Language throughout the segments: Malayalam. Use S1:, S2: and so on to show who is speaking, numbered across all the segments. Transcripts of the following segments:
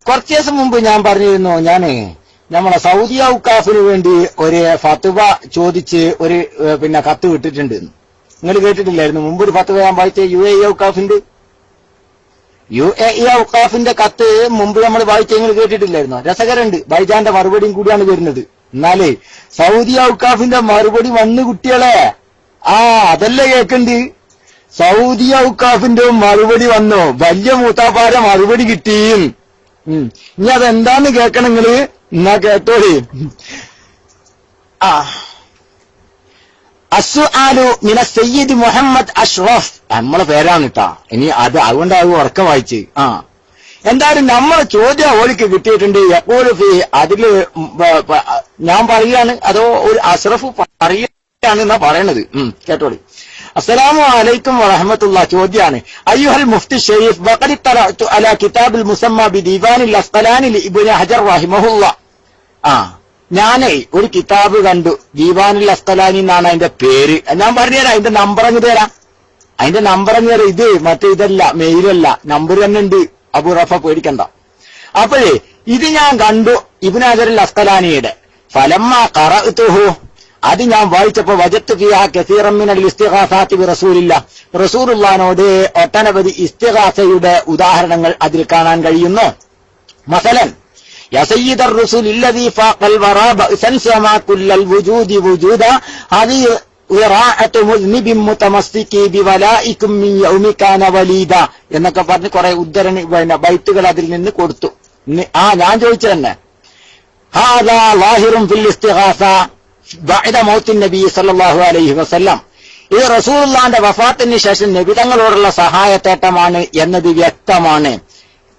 S1: കുറച്ചു ദിവസം മുമ്പ് ഞാൻ പറഞ്ഞിരുന്നു, നമ്മളെ സൗദി ഔക്കാഫിന് വേണ്ടി ഒരു ഫത്വ ചോദിച്ച് ഒരു കത്ത് വിട്ടിട്ടുണ്ട്. നിങ്ങൾ കേട്ടിട്ടില്ലായിരുന്നു? മുമ്പ് ഒരു ഫത്വ ഞാൻ വായിച്ച UAE ഔക്കാഫിന്റെ കത്ത് മുമ്പ് നമ്മൾ വായിച്ച നിങ്ങൾ കേട്ടിട്ടില്ലായിരുന്നു? രസകരമുണ്ട്. ബൈജാന്റെ മറുപടിയും കൂടിയാണ് വരുന്നത്. എന്നാലേ സൗദി ഔക്കാഫിന്റെ മറുപടി വന്നു കുട്ടികളെ. അതല്ലേ കേക്കണ്ട്. സൗദി ഔക്കാഫിന്റെ മറുപടി വന്നു. വലിയ മൂത്താപ്പാര മറുപടി കിട്ടിയും. ഇനി അതെന്താന്ന് കേക്കണം നിങ്ങള്. എന്നാ കേട്ടോളി. അസ്സുആലു മിന സയ്യിദ് മുഹമ്മദ് അഷ്റഫ്, നമ്മളെ പേരാണ് കേട്ടാ. ഇനി അതുകൊണ്ട് ഉറക്കം വായിച്ച്. എന്തായാലും നമ്മളെ ചോദ്യം ഓലിക്ക് കിട്ടിയിട്ടുണ്ട്. എപ്പോഴും അതില് ഞാൻ പറയുകയാണ് അതോ ഒരു അഷ്റഫ് പറയുകയാണ് എന്നാ പറയണത്. കേട്ടോളി. അസ്സലാമു അലൈക്കും വറഹ്മത്തുള്ളാഹി. ചോദ്യാണ്, അയ്യുഹൽ മുഫ്തി ഷരീഫ്, വഖദ് തറഅതു അലാ കിതാബിൽ മുസമ്മ ബി ദീവാനിൽ അസ്ഖലാനി ലി ഇബ്നു ഹജർ റഹിമഹുല്ലാ. ഞാനേ ഒരു കിതാബ് കണ്ടു, ദീവാനുൽ അസ്ഖലാനി എന്നാണ് അതിന്റെ പേര്. ഞാൻ പറഞ്ഞുതരാം, അതിന്റെ നമ്പർ അങ്ങ് തരാം. ഇത് മറ്റേ ഇതല്ല, മെയിലല്ല, നമ്പർ തന്നെ ഉണ്ട്. അബൂ റഫ പേടിക്കണ്ട. അപ്പോഴേ ഇത് ഞാൻ കണ്ടു, ഇബ്നു ഹജറുൽ അസ്ഖലാനിയുടെ. ഫലമ്മ ഖറഅതുഹു, അത് ഞാൻ വായിച്ചപ്പോ വജത്തു ഫിഹാ കസീറൻ മിനൽ ഇസ്തിഗാസാത്തി ബി റസൂലില്ലാഹ്, റസൂലുള്ളാഹിനോട് ഒട്ടനവധി ഇസ്തിഗാസയുടെ ഉദാഹരണങ്ങൾ അതിൽ കാണാൻ കഴിയുന്നു. മസലൻ യാ സയ്യിദർ റസൂൽ അല്ലദീ ഫാഖൽ വറാ ബഅസൻ സമാ കുല്ലൽ വുജൂദി വുജൂദാ ഹദീ ഖിറാഅത്തു മുസ്നിബിൻ മുതമസ്സികി ബിവലായികും മിൻ യൗമി കാന വലീദ എന്നൊക്കെ പറഞ്ഞ് കുറെ ഉദ്ധരണി ബൈത്തുകൾ അതിൽ നിന്ന് കൊടുത്തു. ഞാൻ ചോദിച്ചതന്നെ, ഹാദാ ളാഹിറുൻ ഫിൽ ഇസ്തിഗാസ ബഅദ മൗത്തിൻ നബി സല്ലല്ലാഹു അലൈഹി വസല്ലം. ഇത് റസൂലുള്ളാഹിന്റെ വഫാത്തിന് ശേഷം നബി തങ്ങളോടുള്ള സഹായത്തേട്ടമാണ് എന്നത് വ്യക്തമാണ്.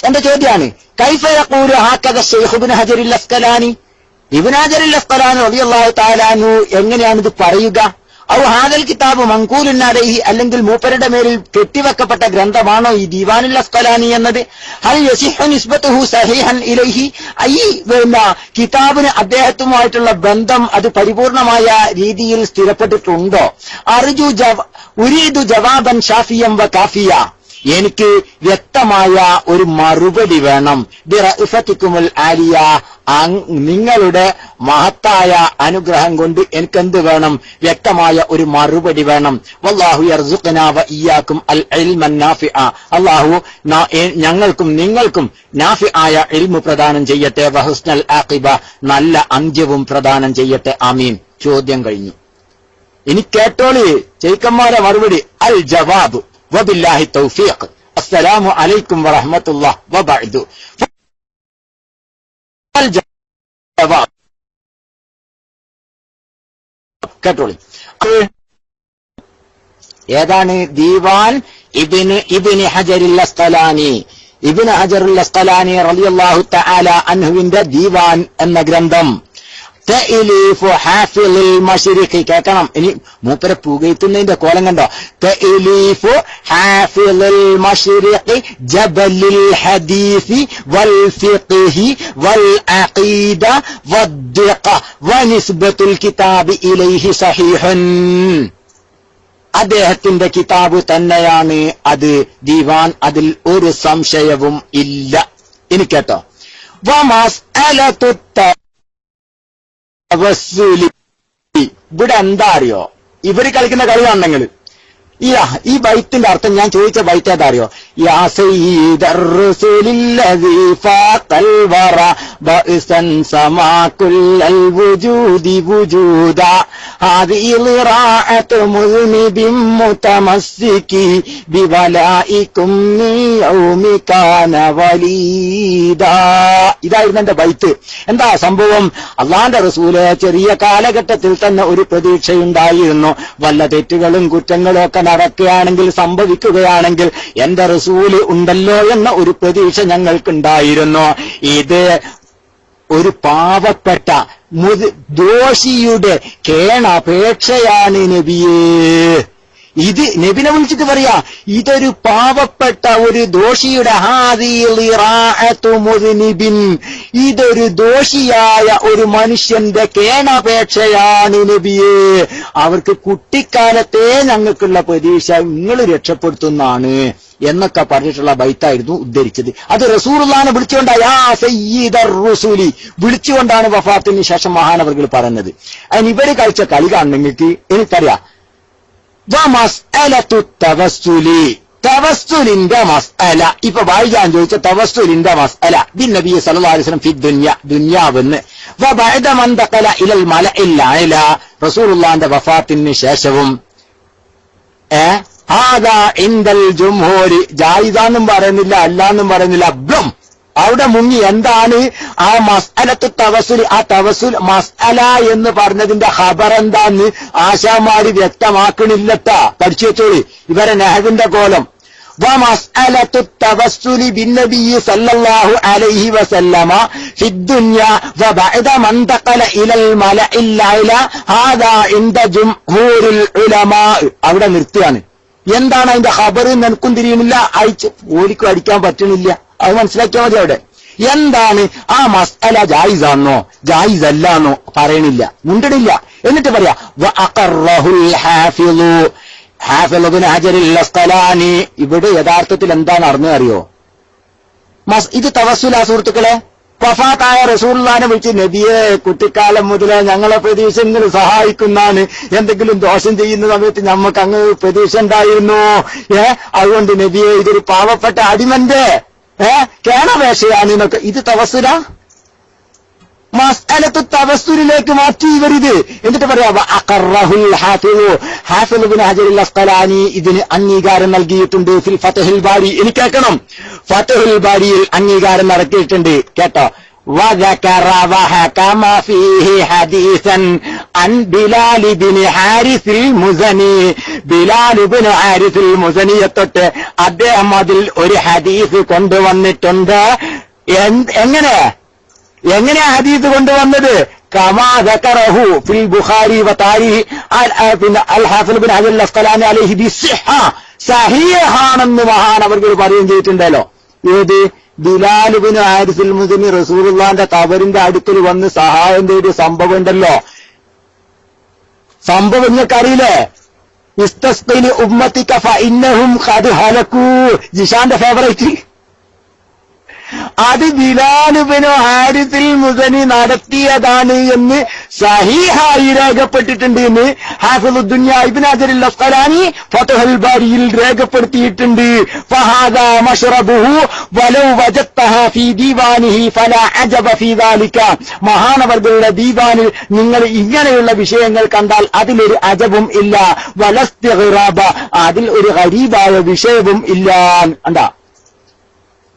S1: എന്റെ ചോദ്യമാണ്, കൈഫ യഖൂലു ഹകദ ശൈഖ് ഇബ്നു ഹജറുൽ അസ്ഖലാനി, ഇബ്നു ഹജറുൽ അസ്ഖലാനി റളിയല്ലാഹു തആല അൻഹു എങ്ങനെയാണ് ഇത് പറയുക? ഔ ഹാദൽ കിതാബ് മൻകൂലുൻ അലൈഹി, അല്ലെങ്കിൽ മൂപ്പരുടെ മേലിൽ കെട്ടിവെക്കപ്പെട്ട ഗ്രന്ഥമാണോ ഈ ദീവാനുൽ അസ്ഖലാനി എന്നത്? ഹൽ യസിഹു നിസ്ബതുഹു സഹീഹൻ ഇലൈഹി, ഈ കിതാബിന് അദ്ദേഹത്തുമായിട്ടുള്ള ബന്ധം അത് പരിപൂർണമായ രീതിയിൽ സ്ഥിരപ്പെട്ടിട്ടുണ്ടോ? ഉരീദു ജവാബൻ ഷാഫിയം വ കാഫിയ, എനിക്ക് വ്യക്തമായ ഒരു മറുപടി വേണം. ബിറഅഫതികുമുൽ ആലിയ, നിങ്ങളുടെ മഹത്തായ അനുഗ്രഹം കൊണ്ട് എനിക്കെന്ത് വേണം? വ്യക്തമായ ഒരു മറുപടി വേണം. വല്ലാഹു യർസുഖനാ വ ഇയ്യാകും അൽ ഇൽമൻ നാഫിഅ, അല്ലാഹു ഞങ്ങൾക്കും നിങ്ങൾക്കും നാഫിആയ ഇൽമു പ്രദാനം ചെയ്യട്ടെ. വഹുസ്നൽ ആഖിബ, നല്ല അന്ത്യവും പ്രദാനം ചെയ്യട്ടെ. ആമീൻ. ചോദ്യം കഴിഞ്ഞു. ഇനി കേട്ടോളി ചേക്കന്മാരെ മറുപടി. അൽ ജവാബ് വബില്ലാഹി തൗഫീഖ്. അസ്സലാമു അലൈക്കും വറഹ്മത്തുള്ളാഹി വബഅദു. അൽ ജവാബ് കേട്ടോളി. ഏതാണ്? ദീവാൻ ഇബ്നു ഹജറുൽ അസ്ഖലാനി. ഇബ്നു ഹജറുൽ അസ്ഖലാനി റളിയല്ലാഹു തആല അൻഹുവിന്റെ ദീവാൻ എന്ന ഗ്രന്ഥം. തഅലീഫു ഹാഫിളുൽ മശ്രിഖി, കേൾക്കണം. ഇനി മൂപ്പരെ പുകയത്തുന്നതിന്റെ കോലം കണ്ടോ? തഅലീഫു ഹാഫിളുൽ മശ്രിഖി ജബലുൽ ഹദീസ് വൽ ഫിഖ്ഹി വൽ അഖീദ വദ്ദിഖ വനിസ്ബത്തുൽ കിതാബി ഇലൈഹി സഹീഹൻ. അദ്ദേഹത്തിന്റെ കിതാബ് തന്നെയാണ് അത് ദീവാൻ, അതിൽ ഒരു സംശയവും ഇല്ല. ഇനി കേട്ടോ, വമസ്അലത്തു ഇവിടെ എന്താ അറിയോ? ഇവര് കളിക്കുന്ന കളി കാണണമെങ്കിൽ ഈ ബൈത്തിന്റെ അർത്ഥം ഞാൻ ചോദിച്ച ബൈത്ത് ഏതാ അറിയോ? യാ സയ്യിദർ റസൂലില്ലദീ ഫാഖൽ വറ ബഅസൻ സമാ കുല്ലൽ വുജൂദി വുജൂദാ ഹാദിഹി ഖിറാഅത്തു മുസ്നിബിൻ മുതമസ്സികി ബിവലായികും മിൻ യൗമി കാന വലീദാ. ഇതായിരുന്നു എന്റെ ബൈത്ത്. എന്താ സംഭവം? അള്ളാന്റെ റസൂല് ചെറിയ കാലഘട്ടത്തിൽ തന്നെ ഒരു പ്രതീക്ഷയുണ്ടായിരുന്നു. വല്ല തെറ്റുകളും കുറ്റങ്ങളും ഒക്കെ നടക്കുകയാണെങ്കിൽ, സംഭവിക്കുകയാണെങ്കിൽ എന്റെ റസൂല് ഉണ്ടല്ലോ എന്ന ഒരു പ്രതീക്ഷ ഞങ്ങൾക്കുണ്ടായിരുന്നു. ഇത് ഒരു പാവപ്പെട്ട ദോഷിയുടെ കേണപേക്ഷയാണ് നബിയേ. ഇത് നബിനെ വിളിച്ചിട്ട് പറയാ, ഇതൊരു പാവപ്പെട്ട ഒരു ദോഷിയുടെ ഇതൊരു ദോഷിയായ ഒരു മനുഷ്യന്റെ കേണപേക്ഷയാണ് നബിയെ. അവർക്ക് കുട്ടിക്കാലത്തെ ഞങ്ങൾക്കുള്ള പ്രതീക്ഷ നിങ്ങൾ രക്ഷപ്പെടുത്തുന്നതാണ് എന്നൊക്കെ പറഞ്ഞിട്ടുള്ള ബൈത്തായിരുന്നു ഉദ്ധരിച്ചത്. അത് റസൂലുള്ളാഹിനെ വിളിച്ചുകൊണ്ടാ യാ സയ്യിദർ റസൂലി വിളിച്ചുകൊണ്ടാണ് വഫാത്തിന് ശേഷം മഹാനവർകൾ പറഞ്ഞത്. അതിന് ഇവര് കളിച്ച കളി കാണുന്നെങ്കിൽ എനിക്കറിയാം. തവസ്സുലിന്റെ മസ്അല, ഇപ്പൊ വായിക്കാൻ ചോദിച്ച തവസ്സുലിന്റെ മസ്അല ബിൻ നബി സല്ലല്ലാഹു അലൈഹി വസല്ലം ഫി ദുനിയ, ദുനിയാവെന്ന് വബഅദ മൻ ദഖല ഇലൽ മലഇൽ അല, റസൂലുള്ളാഹിന്റെ വഫാത്തിന് ശേഷവും ഹാദാ ഇൻദൽ ജുംഹൂരി, ജായിസാന്നും പറയുന്നില്ല അല്ലാന്നും പറയുന്നില്ല, ബ്ലം അവിടെ മുങ്ങി. എന്താണ് ആ മസ്അലത്തു തവസ്സുൽ? ആ തവസ്സുൽ മസ്അല എന്ന് പറഞ്ഞതിന്റെ ഖബർ എന്താന്ന് ആശാമാര് വ്യക്തമാക്കണില്ലട്ടാ, പഠിച്ചു വെച്ചോളി ഇവരെ നഹവിന്റെ കോലം. വമസ്അലത്തു തവസ്സുലി ബിന്നബി സല്ലല്ലാഹു അലൈഹി വസല്ലമ ഫിദ്ദുനിയ വബഅദ മൻ ദഖല ഇലൽ മലഇൽ അല ഹാദാ ഇൻദ ജുംഹൂരിൽ ഉലമാ. അവിടെ നിർത്തിയാണ്. എന്താണ് അതിന്റെ ഖബർ നിനക്കും തിരിയുന്നില്ല, അയച്ച് ഓലിക്കും അടിക്കാൻ പറ്റണില്ല. അത് മനസ്സിലാക്കിയാൽ മതി. അവിടെ എന്താണ് ആ മസ്അല ജായിസാന്നോ ജായിസല്ലാന്നോ പറയണില്ല, മുണ്ടണില്ല. എന്നിട്ട് പറയാ വഅഖറഹുൽ ഹാഫിളു ഹാഫിള് ഇബ്നു ഹജറുൽ അസ്ഖലാനി. ഇവിടെ യഥാർത്ഥത്തിൽ എന്താണ് അറിയോ? ഇത് തവസ്സുലാ സുഹൃത്തുക്കളെ. വഫാത്തായ റസൂലുള്ളാഹിനെ വിളിച്ച് നബിയെ കുട്ടിക്കാലം മുതലേ ഞങ്ങളെ പ്രതീക്ഷ നിങ്ങൾ സഹായിക്കുന്നതാണ്, എന്തെങ്കിലും ദോഷം ചെയ്യുന്ന സമയത്ത് ഞമ്മക്ക് അങ്ങ് പ്രതീക്ഷ ഉണ്ടായിരുന്നു. അതുകൊണ്ട് നബിയെ ഇതൊരു പാവപ്പെട്ട അടിമന്റെ കേണപേക്ഷയാണ് എന്നൊക്കെ. ഇത് തവസ്സുല മസ്അലത്തു തവസ്സുലിലേക്ക് മാറ്റി ഇവരിത്. എന്നിട്ട് പറയാ വഅഖറഹുൽ ഹാഫിളു ഹാഫിള് ഇബ്നു ഹജറുൽ അസ്ഖലാനി ഇതിന് അംഗീകാരം നൽകിയിട്ടുണ്ട് ഫിൽ ഫത്ഹുൽ ബാരി. എനിക്ക് കേൾക്കണം, ഫത്ഹുൽ ബാരിയിൽ അംഗീകാരം നടത്തിയിട്ടുണ്ട്. കേട്ടോ. وذكر وحكم فيه حديثا عن بلال بن حارث المزني. ബിലാൽ ഇബ്നു ഹാരിസ് മുസനിയെ തൊട്ട് അദ്ദേഹം അതിൽ ഒരു ഹദീസ് കൊണ്ടുവന്നിട്ടുണ്ട്. എങ്ങനെ ഹദീസ് കൊണ്ടുവന്നത്? കമാ ദക്കറഹു ഫിൽ ബുഖാരി വ താരിഖ് അൽ ഹാഫിള് ഇബ്നു ഹജർ അൽ അസ്ഖലാനി അലൈഹി ബിസ്സിഹ, സഹീഹാണെന്ന് മഹാനവർകൾ പറയുകയും ചെയ്തിട്ടുണ്ടല്ലോ. ഏത്? ബിലാൽ ഇബ്നു ഹാരിസ് മുസനി റസൂലുള്ളാഹിന്റെ ഖബറിന്റെ അടുക്കൽ വന്ന് സഹായം തേടിയ സംഭവം ഉണ്ടല്ലോ. സംഭവം നിങ്ങൾക്കറിയില്ലേ? ഇസ്തസ്ഖിലി ഉമ്മത്തിക ഫഇന്നഹും ഖദ് ഹലകൂ, ജിഷാന്റെ ഫേവറേറ്റ്. അത് ബിലാൽ ഇബ്നു ഹാരിസ് മുസനി നടത്തിയതാണ് എന്ന് സഹീഹായി രേഖപ്പെട്ടിട്ടുണ്ട് എന്ന് ഹാഫിള് ദുനിയ ഇബ്നു ഹജർ അൽ അസ്ഖലാനി ഫത്ഹുൽ ബാരിയിൽ രേഖപ്പെടുത്തിയിട്ടുണ്ട്. ഫഹാദാ മശ്റബുഹു വലൗ വജദ്തഹാ ഫീ ദീവാനിഹി ഫലാ അജബ ഫീ ദാലിക. മഹാനവർകളുടെ ദീവാനിൽ നിങ്ങൾ ഇങ്ങനെയുള്ള വിഷയങ്ങൾ കണ്ടാൽ അതിലൊരു അജബും ഇല്ല, വലസ്തിഗ്റാബ അതിൽ ഒരു ഗരീബായ വിഷയവും ഇല്ല. കണ്ടാ?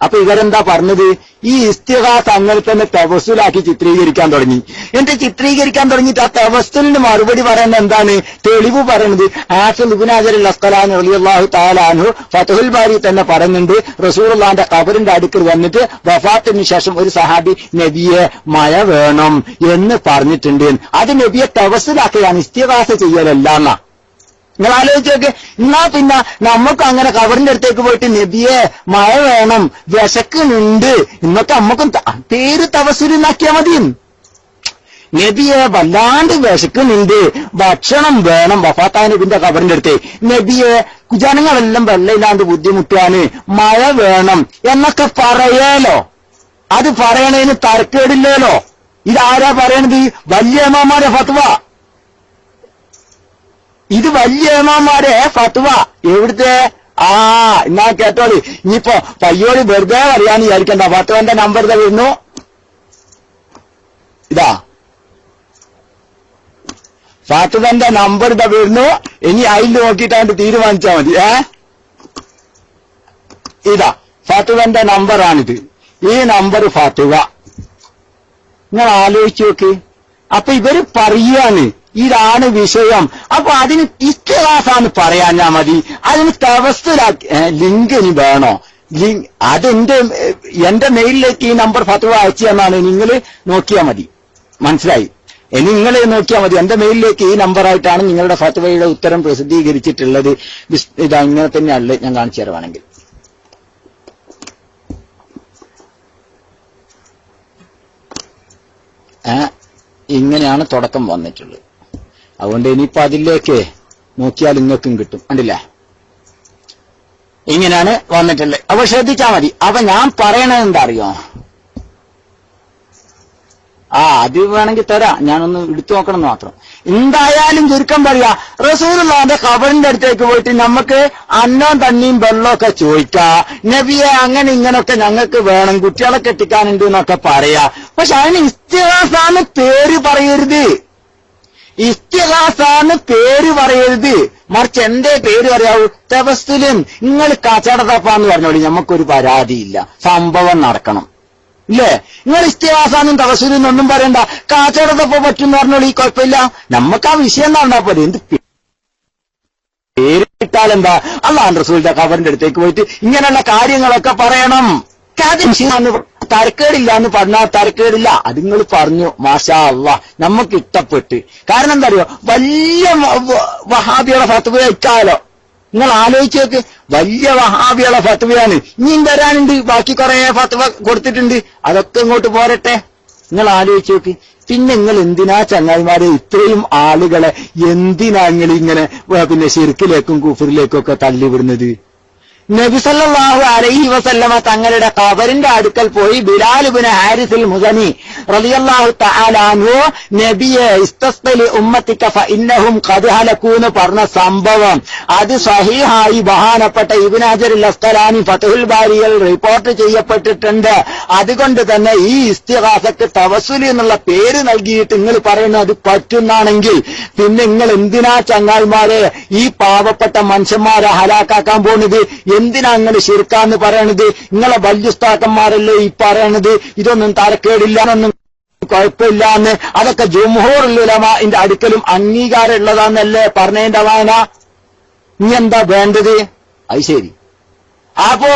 S1: അപ്പൊ ഇവരെന്താ പറഞ്ഞത്? ഈ ഇസ്തിഗാസ അങ്ങനെ തന്നെ തവസ്സുലാക്കി ചിത്രീകരിക്കാൻ തുടങ്ങി. എന്നിട്ട് ചിത്രീകരിക്കാൻ തുടങ്ങിയിട്ട് ആ തവസ്സുലിന് മറുപടി പറയുന്നത് എന്താണ്? തെളിവ് പറയുന്നത് ഹാഫിള് ഇബ്നു ഹജർ അൽ അസ്ഖലാനി റളിയല്ലാഹു തആല അൻഹു ഫത്ഹുൽ ബാരി തന്നെ പറയുന്നുണ്ട്. റസൂലുള്ളാഹിന്റെ ഖബറിന്റെ അടുക്കൽ വന്നിട്ട് വഫാത്തിന് ശേഷം ഒരു സഹാബി നബിയെ മഴ വേണം എന്ന് പറഞ്ഞിട്ടുണ്ട്. അത് നബിയെ തവസ്സുലാക്കുകയാണ്, ഇസ്തിഗാസ ചെയ്യലല്ല എന്നാ. നിങ്ങൾ ആലോചിച്ചോക്കെ. എന്നാ പിന്നെ നമുക്ക് അങ്ങനെ ഖബറിന്റെ അടുത്തേക്ക് പോയിട്ട് നബിയെ മഴ വേണം, വിശക്കുന്നുണ്ട് എന്നൊക്കെ നമുക്കും പേര് തവസ്സുലിനാക്കിയാൽ മതി. നബിയെ വല്ലാണ്ട് വിശക്കുന്നുണ്ട്, ഭക്ഷണം വേണം, വഫാത്തായ നബിന്റെ ഖബറിന്റെ അടുത്ത് നബിയെ ജനങ്ങളെല്ലാം വെള്ളയില്ലാണ്ട് ബുദ്ധിമുട്ടാണ്, മഴ വേണം എന്നൊക്കെ പറയാലോ. അത് പറയണതിന് തരക്കേടില്ലല്ലോ. ഇതാരാ പറയണത്? വലിയ ഇമാമാരെ ഫത്വ. ഇത് വലിയ ഇമാമാരെ ഫത്വ. എവിടുത്തെ? എന്നാ കേട്ടോളി. ഇനിയിപ്പോ പയ്യോളി വെറുതെ പറയാന്ന് വിചാരിക്കണ്ട. ഫത്വന്റെ നമ്പർ ഇതാ വരുന്നു. ഇതാ ഫത്വന്റെ നമ്പർ ഇതാ വരുന്നു. ഇനി അതിൽ നോക്കിയിട്ട് അതിന്റെ തീരുമാനിച്ചാൽ മതി. ഇതാ ഫത്വന്റെ നമ്പറാണിത്. ഈ നമ്പർ ഫത്വ. നിങ്ങൾ ആലോചിച്ച് നോക്ക്. അപ്പൊ ഇവര് പറയാണ് ഇതാണ് വിഷയം. അപ്പൊ അതിന് ഇസ്തിഗാസാന്ന് പറയാഞ്ഞാ മതി. അതിന് തവസ്സുലാക്കി ലിങ്ക് ഇനി വേണോ? ലിങ്ക് എന്റെ മെയിലിലേക്ക് ഈ നമ്പർ ഫത്വ അയച്ചു തന്നാണ്. നിങ്ങൾ നോക്കിയാൽ മതി. മനസ്സിലായി? ഇനി നിങ്ങൾ നോക്കിയാൽ മതി. എന്റെ മെയിലിലേക്ക് ഈ നമ്പറായിട്ടാണ് നിങ്ങളുടെ ഫത്വയുടെ ഉത്തരം പ്രസിദ്ധീകരിച്ചിട്ടുള്ളത്. ഇതാ ഇങ്ങനെ തന്നെയാണല്ലേ, ഞാൻ കാണിച്ചു തരുവാണെങ്കിൽ. ഇങ്ങനെയാണ് തുടക്കം വന്നിട്ടുള്ളത്. അതുകൊണ്ട് ഇനിയിപ്പോ അതിലേക്ക് നോക്കിയാൽ ഇങ്ങക്കും കിട്ടും. കണ്ടില്ലേ, ഇങ്ങനെയാണ് വന്നിട്ടുള്ളത്. അപ്പൊ ശ്രദ്ധിച്ചാ മതി. അപ്പൊ ഞാൻ പറയണത് എന്താ അറിയോ, അത് വേണമെങ്കിൽ തരാം, ഞാനൊന്ന് എടുത്തു നോക്കണം മാത്രം. എന്തായാലും ചുരുക്കം പറയാ, റസൂലുള്ളാഹിന്റെ ഖബറിന്റെ അടുത്തേക്ക് പോയിട്ട് നമുക്ക് അന്നവും തണ്ണിയും വെള്ളമൊക്കെ ചോദിക്കാം, നബിയെ അങ്ങനെ ഇങ്ങനൊക്കെ ഞങ്ങൾക്ക് വേണം, കുട്ടികളെ കെട്ടിക്കാനുണ്ട് എന്നൊക്കെ പറയാ. പക്ഷെ അതിന് ഇസ്തിഗാസാന്ന് പേര് പറയരുത്. ഇസ്തിഗാസാന്ന് പേര് പറയരുത്. മറിച്ച് എന്റെ പേര് പറയാവൂ, തവസ്സുലും. നിങ്ങൾ കച്ചടത്തപ്പാന്ന് പറഞ്ഞോളി, നമുക്കൊരു പരാതിയില്ല. സംഭവം നടക്കണം, ഇല്ലേ? നിങ്ങൾ ഇസ്തിഗാസാന്നും തവസ്സുലും ഒന്നും പറയണ്ട. കാച്ചടത്തപ്പ പറ്റും പറഞ്ഞോളി, കുഴപ്പമില്ല. നമുക്ക് ആ വിഷയം നടന്നാ പോലെ. എന്ത് പേര് ഇട്ടാലെന്താ? അല്ലാഹുവിന്റെ റസൂലിന്റെ ഖബറിന്റെ അടുത്തേക്ക് പോയിട്ട് ഇങ്ങനെയുള്ള കാര്യങ്ങളൊക്കെ പറയണം. തരക്കേടില്ല എന്ന് പറഞ്ഞാൽ തരക്കേടില്ല. അത് നിങ്ങൾ പറഞ്ഞു, മാഷാ അല്ലാഹ്, നമുക്ക് ഇഷ്ടപ്പെട്ട്. കാരണം എന്താ അറിയോ, വലിയ വഹാബിയുടെ ഫത്വ ഇക്കാലോ. നിങ്ങൾ ആലോചിച്ച് നോക്ക്, വലിയ വഹാബിയുള്ള ഫത്വയാണ്. ഇനിയും വരാനുണ്ട്, ബാക്കി കുറെ ഫത്വ കൊടുത്തിട്ടുണ്ട്. അതൊക്കെ ഇങ്ങോട്ട് പോരട്ടെ. നിങ്ങൾ ആലോചിച്ച് നോക്ക്. പിന്നെ നിങ്ങൾ എന്തിനാ ചങ്ങായിമാരെ ഇത്രയും ആളുകളെ എന്തിനാ നിങ്ങൾ ഇങ്ങനെ പിന്നെ ശിർക്കിലേക്കും കുഫറിലേക്കും ഒക്കെ തള്ളിവിടുന്നത്? നബി സല്ലല്ലാഹു അലൈഹി വസല്ലമ തങ്ങളുടെ ഖബറിന്റെ അടുക്കൽ പോയി ബിലാൽ ഇബ്നു ഹാരിസുൽ മുസനി റളിയല്ലാഹു തആല അൻഹു നബിയെ ഇസ്തസ്ഖലി ഉമ്മത്തിക ഫഇന്നഹും ഖദ് ഹലകൂ എന്ന് പറഞ്ഞ സംഭവം അത് സ്വഹീഹായി ബഹാനപ്പെട്ട ഇബ്നു ഹജറുൽ അസ്ഖലാനി ഫത്ഹുൽ ബാരിയിൽ റിപ്പോർട്ട് ചെയ്യപ്പെട്ടിട്ടുണ്ട്. അതുകൊണ്ട് തന്നെ ഈ ഇസ്തിഗാസക്ക് തവസ്സുൽ എന്നുള്ള പേര് നൽകിയിട്ട് നിങ്ങൾ പറയുന്നത് അത് പറ്റുന്നാണെങ്കിൽ പിന്നെ നിങ്ങൾ എന്തിനാ ചങ്ങായിമാരെ ഈ പാവപ്പെട്ട മനുഷ്യന്മാരെ ഹലാക്കാക്കാൻ പോകുന്നത്? എന്തിനാ നിങ്ങൾ ശിർക്കാന്ന് പറയണത്? നിങ്ങളെ വല്യുസ്താക്കന്മാരല്ലേ ഈ പറയണത് ഇതൊന്നും തരക്കേടില്ലാന്നൊന്നും കുഴപ്പമില്ലാന്ന്? അതൊക്കെ ജുംഹൂറുൽ ഉലമാഇന്റെ അടുക്കലും അംഗീകാരം ഉള്ളതാന്നല്ലേ പറഞ്ഞതിന്റെ വായന. ഇനി എന്താ വേണ്ടത്? അത് ശരി. അപ്പോ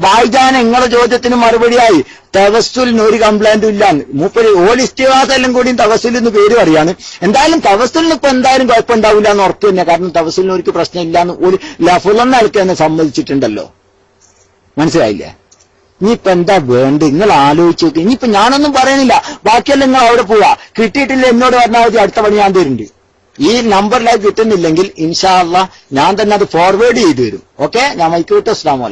S1: വായിജാന നിങ്ങളുടെ ചോദ്യത്തിന് മറുപടിയായി തവസ്സുലിന് ഒരു കംപ്ലൈന്റും ഇല്ലാന്ന് മൂപ്പര് ഓലിസ്റ്റിവാസം എല്ലാം കൂടിയും തവസ്സുലിന്ന് പേര് പറയാണ്. എന്തായാലും തവസ്സുലിന് ഇപ്പൊ എന്തായാലും കുഴപ്പമുണ്ടാവില്ല എന്ന് ഉറപ്പ് തന്നെ. കാരണം തവസ്സുലിന് ഒരു പ്രശ്നം ഇല്ലാന്ന് ഒരു ലഫുലെന്ന ആൾക്ക് തന്നെ സമ്മതിച്ചിട്ടുണ്ടല്ലോ. മനസ്സിലായില്ലേ? ഇനിയിപ്പോ എന്താ വേണ്ട നിങ്ങൾ ആലോചിച്ച് നോക്കി. ഇനിയിപ്പോ ഞാനൊന്നും പറയണില്ല, ബാക്കിയെല്ലാം നിങ്ങൾ അവിടെ പോവാ. കിട്ടിയിട്ടില്ല എന്നോട് പറഞ്ഞാൽ മതി, അടുത്ത പണി ഞാൻ തരുന്നുണ്ട്. ഈ നമ്പറിലേക്ക് കിട്ടുന്നില്ലെങ്കിൽ ഇൻഷാ അല്ലാഹ് ഞാൻ തന്നെ അത് ഫോർവേഡ് ചെയ്തു തരും. ഓക്കെ, ഞാൻ മൈക്ക് വിട്ടു. അസ്സലാമു അലൈക്കും.